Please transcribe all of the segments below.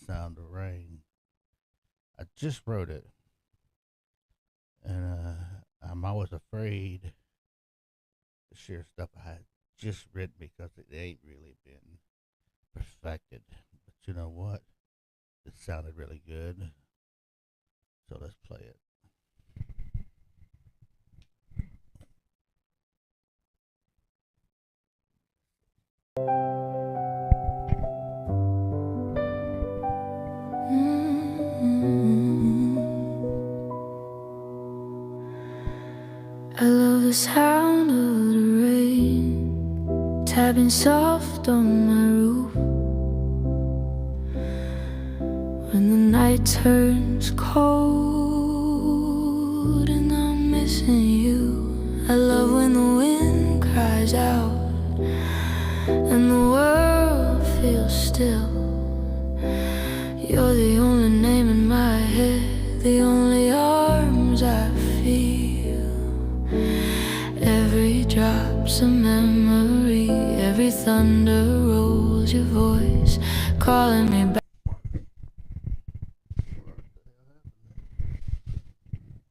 sound of rain. I just wrote it, and I'm always afraid to share stuff I had just written because it ain't really been perfected. But you know what? It sounded really good, so let's play it. I love the sound of the rain tapping soft on my roof. When the night turns cold and I'm missing you. I love when the wind cries out and the world feels still. You're the only name in my head, the only arms I feel. Every drop's a memory, every thunder rolls your voice, calling me back.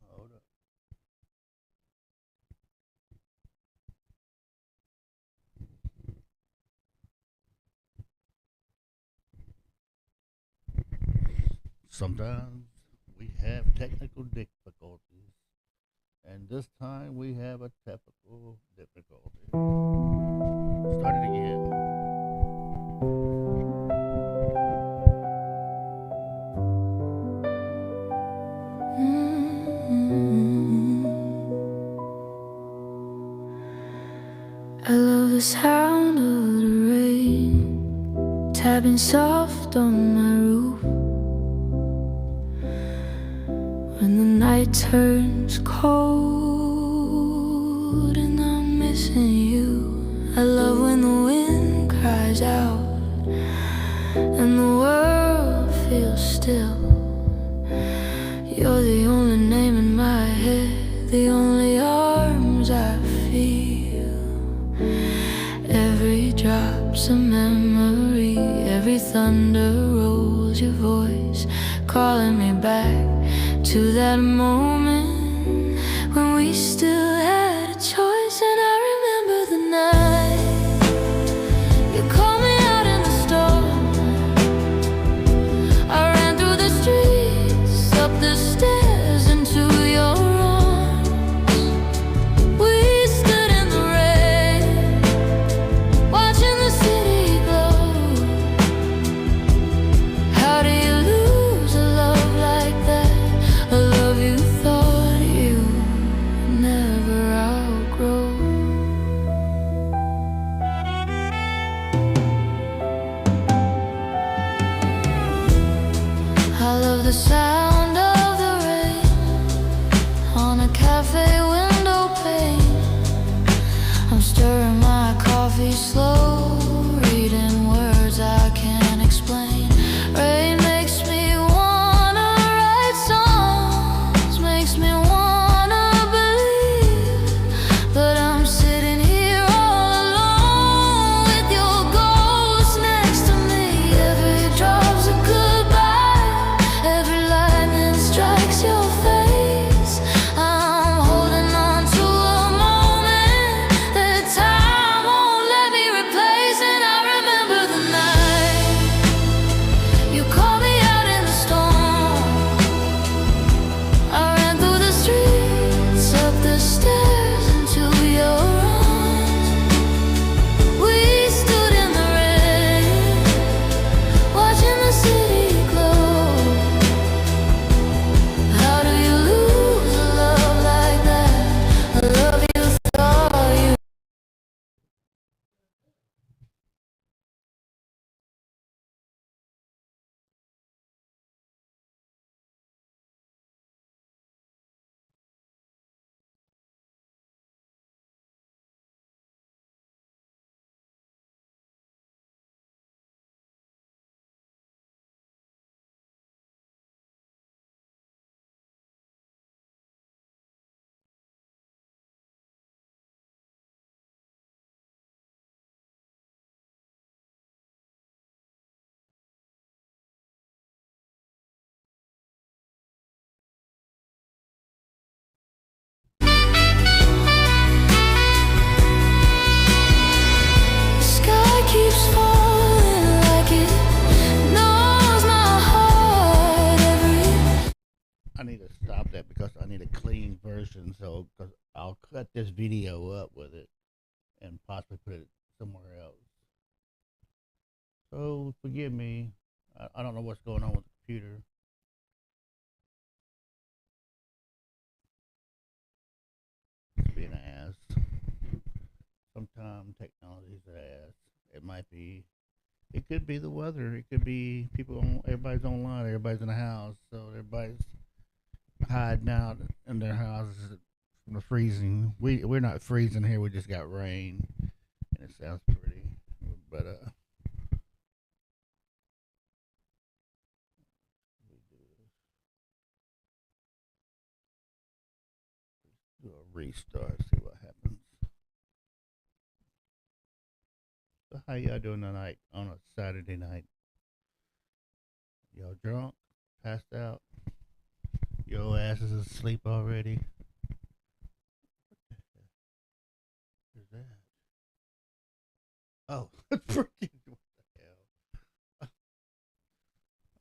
Hold up. Sometimes we have technical difficulties, and this time we have a typical difficulty. Start it again. I love the sound of the rain tapping soft on my roof. When the night turns cold and I'm missing you. I love when the wind cries out and the world feels still. You're the only name in my head, the only arms I feel. Every drop's a memory, every thunder rolls your voice, calling me back to that moment when we still had a choice. And I remember the night you called me out in the storm. I ran through the streets, up the stairs, into your arms. We stood in the rain, watching the city glow. How do you lose a love like that? A love you thought you never outgrow. I love the sound of the rain on a cafe window pane. I'm stirring my coffee slow, reading words I can't explain. Rain makes me wanna write songs, makes me wanna believe. But I'm sitting here all alone with your ghost next to me. Every drop's a goodbye, every line version, so because I'll cut this video up with it and possibly put it somewhere else. So forgive me. I don't know what's going on with the computer. It's being an ass. Sometimes technology's an ass. It might be. It could be the weather. It could be people. Everybody's online. Everybody's in the house, so everybody's hiding out in their houses from the freezing. We're not freezing here. We just got rain, and it sounds pretty. But we do a restart. See what happens. So how y'all doing tonight on a Saturday night? Y'all drunk? Passed out? Your asses asleep already? What is that? Oh, freaking what the hell?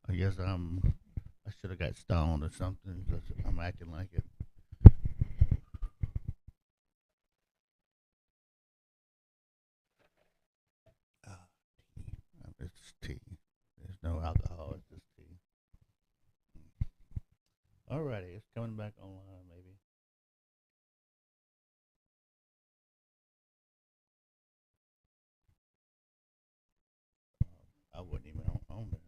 I guess I should have got stoned or something because I'm acting like it. Ah, tea. It's tea. There's no alcohol. It's just tea. Alrighty, it's coming back online. Maybe. I wasn't even on there.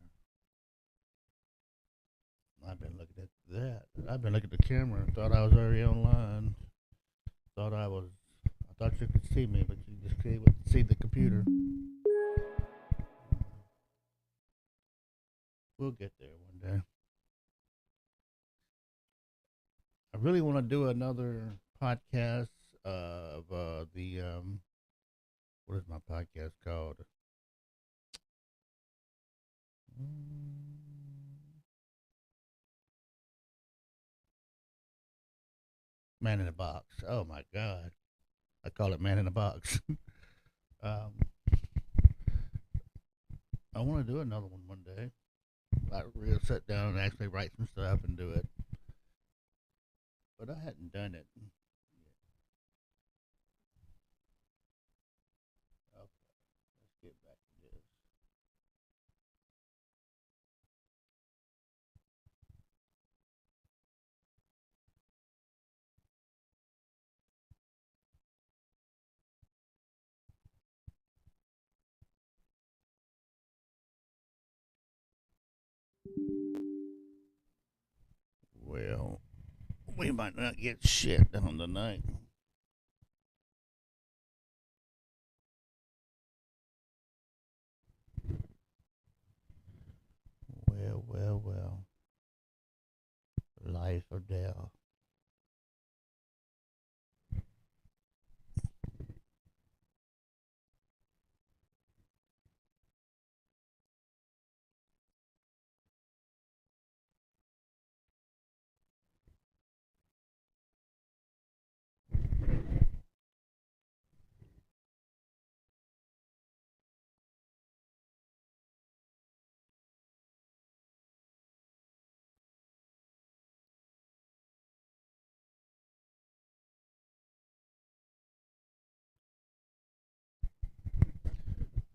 I've been looking at that. I've been looking at the camera. Thought I was already online. Thought I was. I thought you could see me, but you just couldn't see the computer. We'll get there one day. I really want to do another podcast of the what is my podcast called? Mm, Man in the Box. Oh my God, I call it Man in the Box. um, I want to do another one day. I really sit down and actually write some stuff and do it, but I hadn't done it. Okay, let's get back to this. Well, we might not get shit done tonight. Well, well, well. Life or death.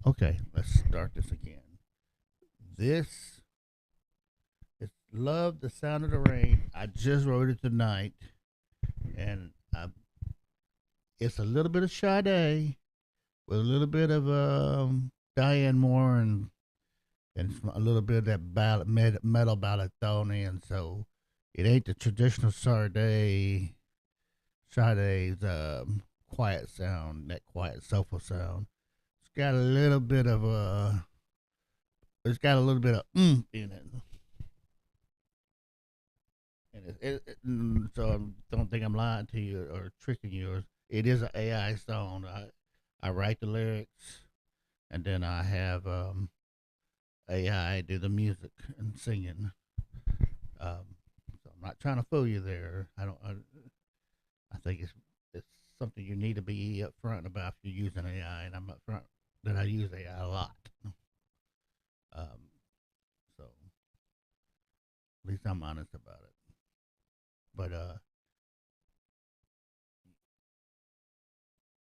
Okay, let's start this again. This is Love the Sound of the Rain. I just wrote it tonight, and it's a little bit of Sade with a little bit of Diane Moore and a little bit of that metal ballad thrown in. So it ain't the traditional Sade's quiet sound, that quiet soulful sound. Got a little bit of it's got a little bit of in it, and so I don't think I'm lying to you or tricking you. It is an AI song. I write the lyrics, and then I have AI do the music and singing. So I'm not trying to fool you there. I think it's something you need to be upfront about if you're using AI, and I'm upfront that I use AI a lot. Um, so at least I'm honest about it. But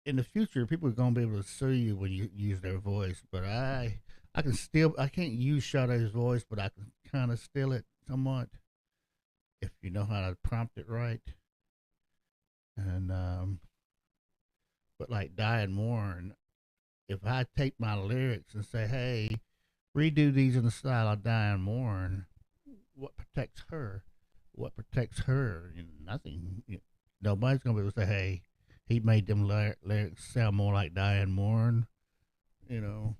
in the future, people are gonna be able to sue you when you use their voice. But I can't use Sade's voice, but I can kind of steal it somewhat if you know how to prompt it right. And but like Diane Warren, if I take my lyrics and say, "Hey, redo these in the style of Diane Warren," what protects her? What protects her? Nothing. Nobody's gonna be able to say, "Hey, he made them lyrics sound more like Diane Warren." You know.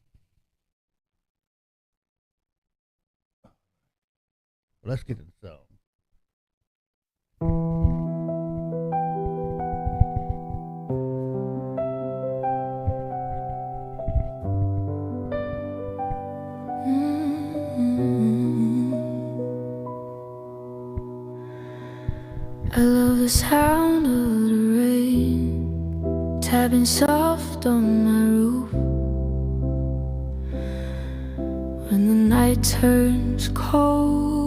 Let's get to the song. I love the sound of the rain tapping soft on my roof. When the night turns cold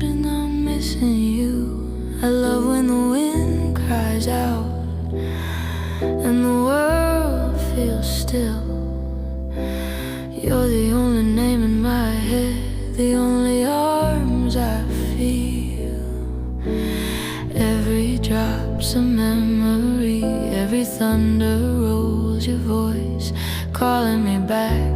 and I'm missing you. I love when the wind cries out and the world feels still. You're the only name in my head, the only arms I feel. Every drop's a memory, every thunder rolls your voice, calling me back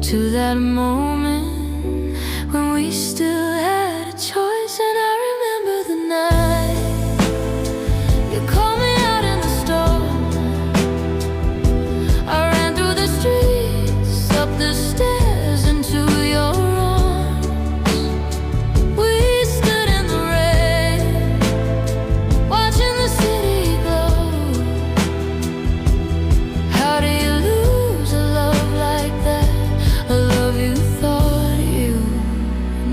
to that moment when we still had a choice. And I remember the night you called me out in the storm. I ran through the streets, up the stairs, into your arms. We stood in the rain, watching the city glow. How do you lose a love like that? A love you thought you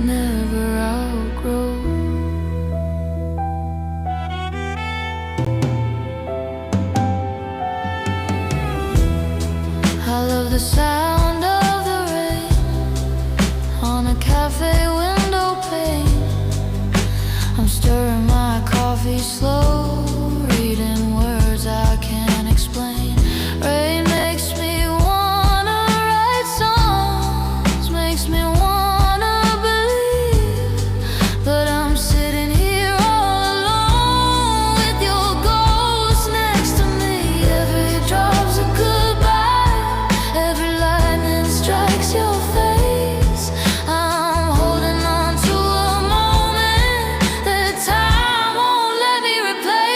never outgrow. I love the sound of the rain on a cafe window pane. I'm stirring my coffee slow, reading words I can't explain. Rain makes me wanna write songs, makes me wanna believe. But I'm sitting here all alone with your ghost next to me. Every drop's a goodbye, every lightning strikes your face. I'm holding on to a moment that time won't let me replace.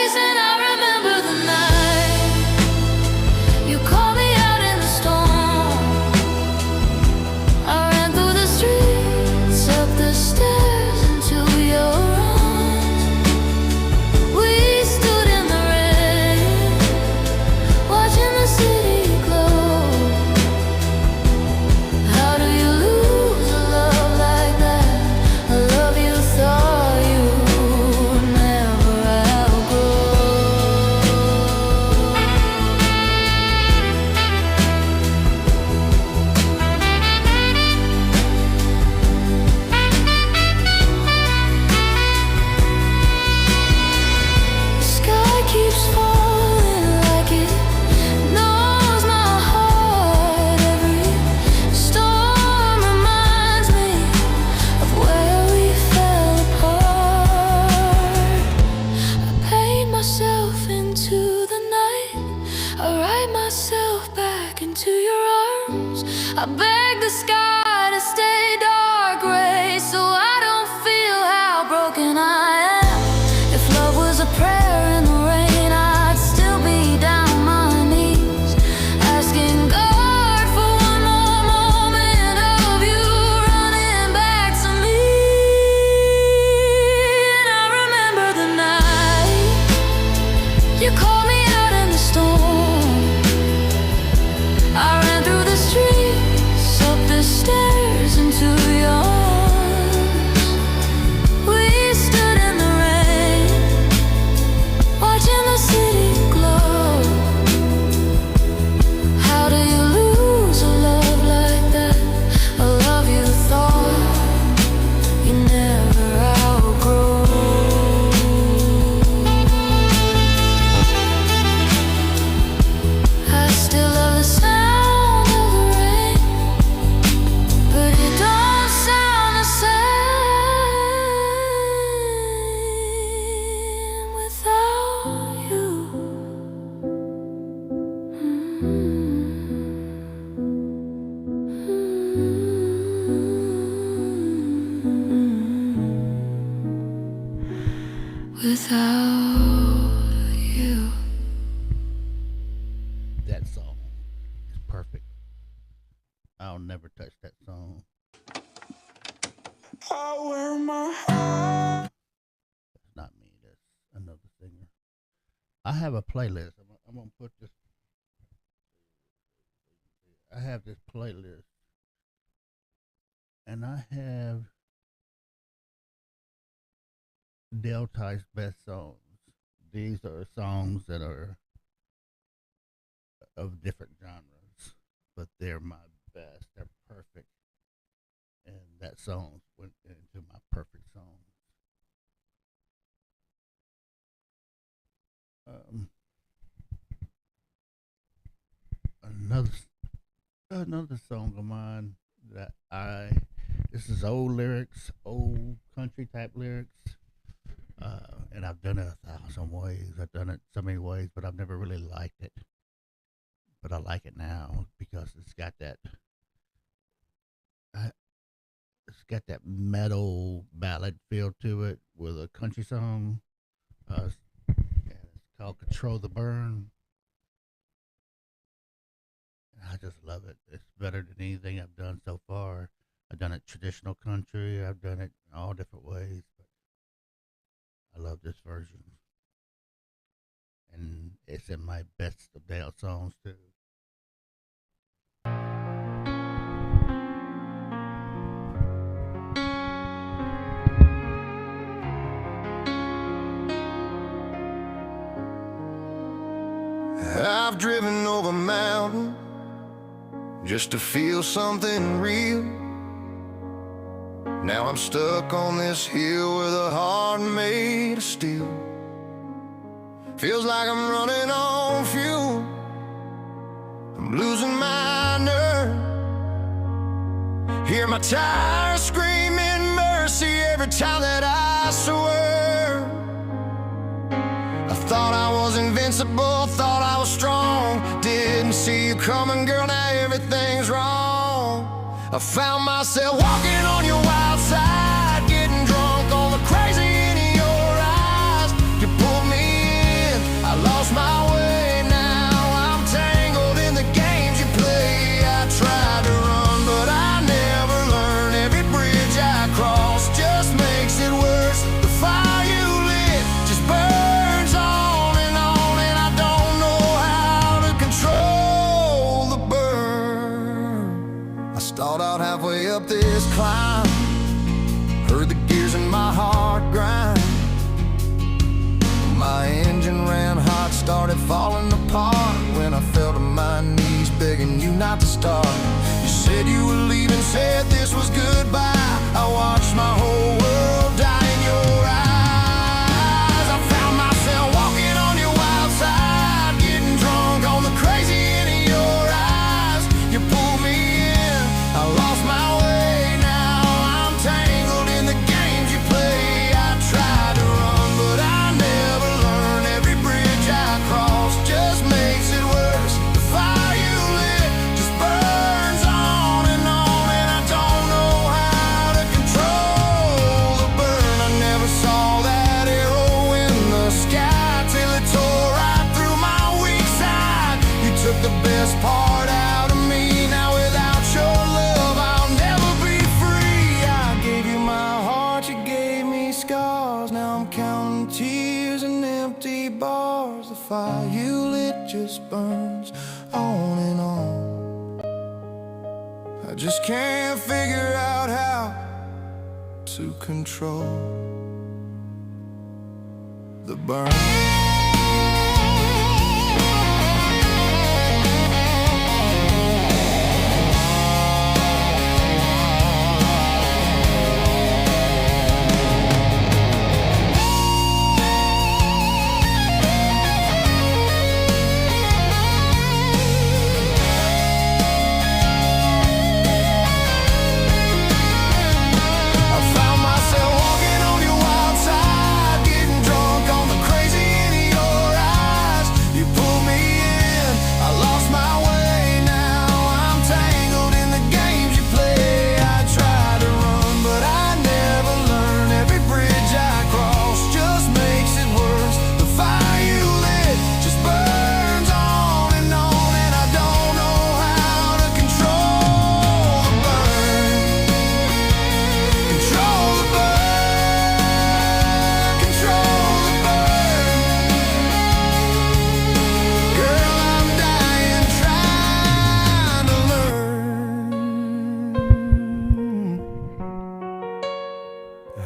I wear my heart. That's not me. That's another singer. I have a playlist. I'm gonna put this. I have this playlist, and I have Deltai's best songs. These are songs that are of different genres, but they're my best. They're perfect, and that song went into my perfect songs. Another another song of mine that I this is old lyrics, old country type lyrics, and I've done it 1,000 ways. I've done it so many ways, but I've never really liked it. But I like it now because it's got that metal ballad feel to it with a country song. And it's called "Control the Burn." I just love it. It's better than anything I've done so far. I've done it traditional country. I've done it in all different ways, but I love this version, and it's in my best of Dale songs too. I've driven over mountains just to feel something real. Now I'm stuck on this hill with a heart made of steel. Feels like I'm running on fuel. I'm losing my nerve. Hear my tires screaming mercy every time that I swerve. I thought I was invincible, thought I was strong. Didn't see you coming, girl, now everything's wrong. I found myself walking on your wild side, getting drunk on the crazy in your eyes. You pulled me in, I lost my way. Now I'm tangled in the games you play. I tried to run, but I never learned. Every bridge I cross just makes it worse. The fire you lit just burns on, and I don't know how to control the burn. I stalled out halfway up this climb, heard the gears in my heart grind. My engine ran hot, started falling apart when I fell to my knees begging you not to start. You said you were leaving, said this was goodbye. I watched my whole world die in your eyes. I found myself walking on your wild side, getting drunk on the crazy in your eyes. You pulled me in, I lost my way. Now I'm tangled in the games you play. I tried to run, but I never learned. Every bridge I cross just makes it worse. The fire you lit just burns on, and I don't know how to control the burn. I never saw that arrow in the sky till it tore right through my weak side. You took the best part out of me. Now without your love I'll never be free. I gave you my heart, you gave me scars. Now I'm counting tears and empty bars. The fire you lit just burns on and on. I just can't figure out how to control the burn. I found myself walking on your wild side, getting drunk on the crazy in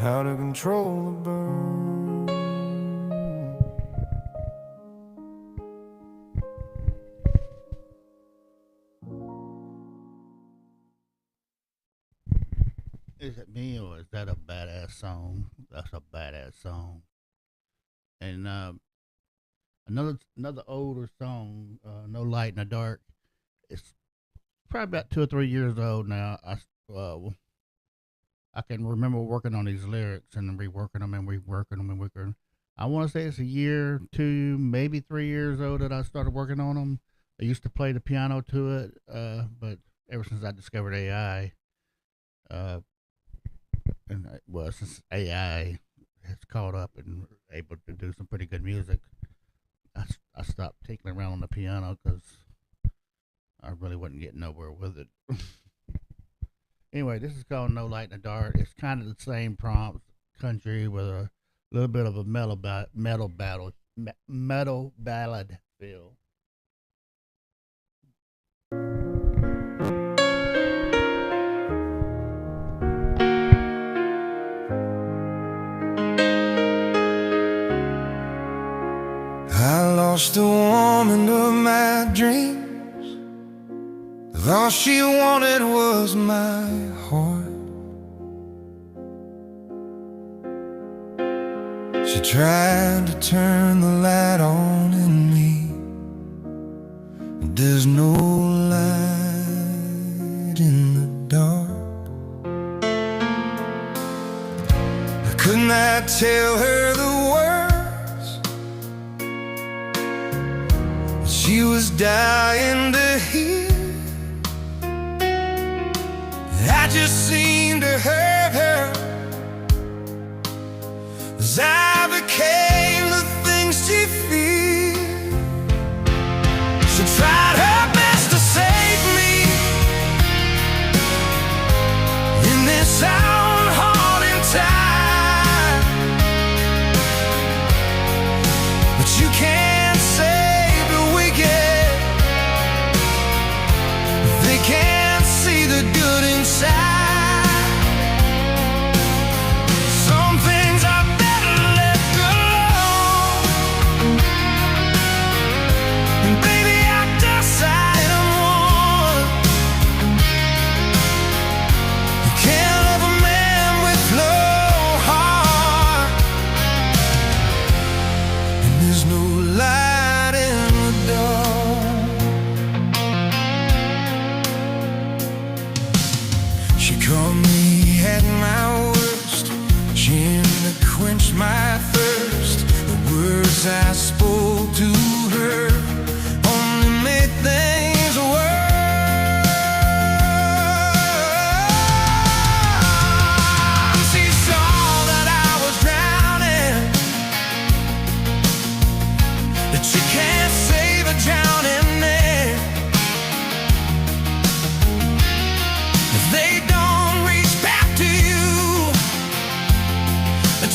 how to control the burn. Is it me or is that a badass song? That's a badass song. And another older song, "No Light in the Dark." It's probably about 2 or 3 years old now. I can remember working on these lyrics and reworking them and reworking them and working. I want to say it's a year, 2, maybe 3 years old that I started working on them. I used to play the piano to it, but ever since I discovered AI, uh, well, since AI has caught up and able to do some pretty good music, I stopped tinkling around on the piano because I really wasn't getting nowhere with it. Anyway, this is called "No Light in the Dark." It's kind of the same prompt, country with a little bit of a metal ballad feel. I lost the woman of my dreams. All she wanted was my heart. She tried to turn the light on in me, but there's no light in the dark. I could not tell her the words she was dying to hear. I just seemed to hurt her as I became the things she feared. She tried her best to save me in this unholy time, but you can't save the wicked. They can't see the good inside. Some things I better let go, and baby, I decided I'm one. You can't love a man with no heart, and there's no light in the dark. She caught me at my worst. She aimed to quench my thirst. The words I spoke to her only made things worse. She saw that I was drowning, that you can't save a drowning man. They don't reach back to you,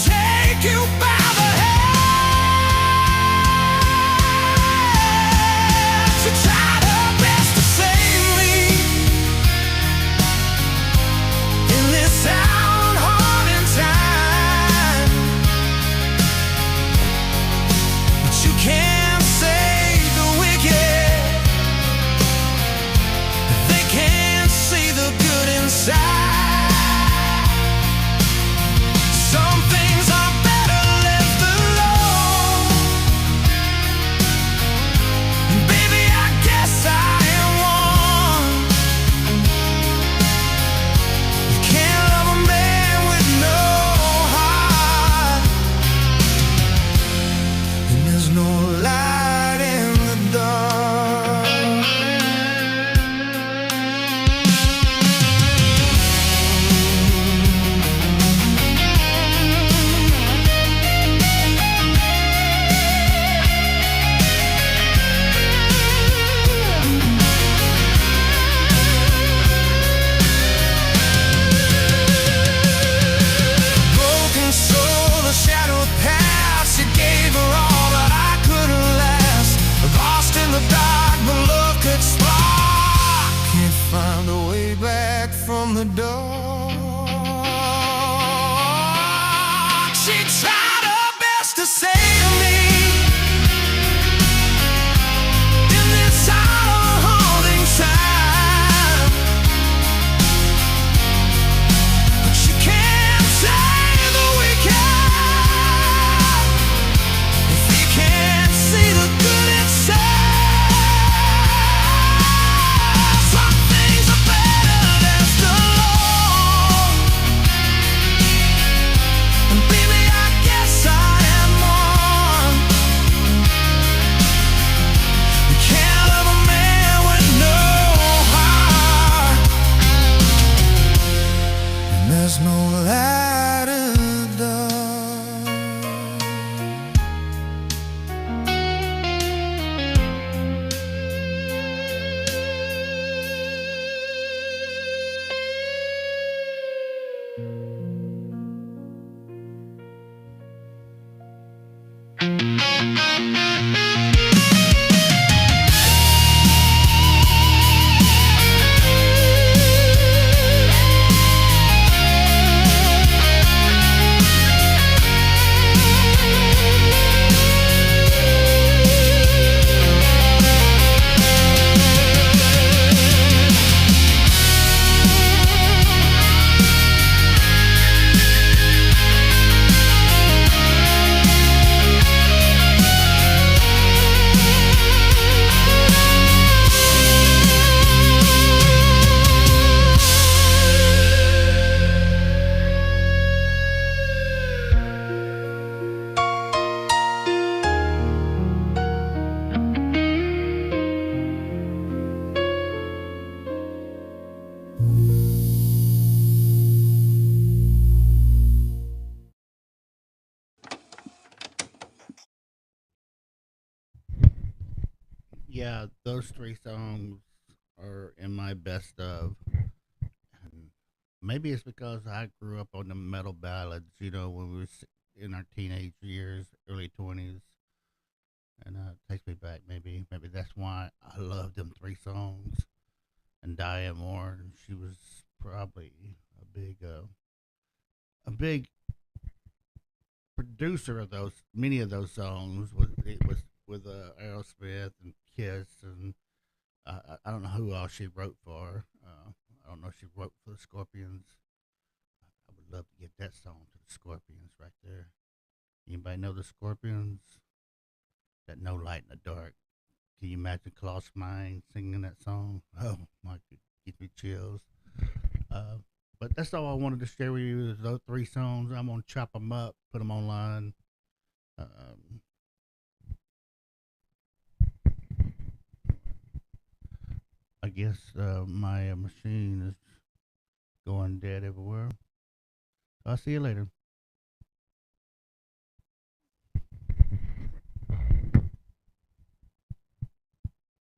take you by the hand. She tried her best to save me in this unholy time, but you can't save the wicked. They can't see the good inside. Some things are better left light of dawn. Yeah, those three songs are in my best of. And maybe it's because I grew up on the metal ballads, when we was in our teenage years, early 20s. And it takes me back, maybe that's why I love them three songs. And Diane Moore, she was probably a big producer of many of those songs. It was with Aerosmith and Kiss, and I don't know who else she wrote for. I don't know if she wrote for the Scorpions. I would love to get that song to the Scorpions right there. Anybody know the Scorpions? That No Light in the Dark. Can you imagine Klaus Meine singing that song? Oh my, it gives me chills. Uh, but that's all I wanted to share with you is those three songs. I'm gonna chop them up, put them online. Um, I guess my machine is going dead everywhere. I'll see you later.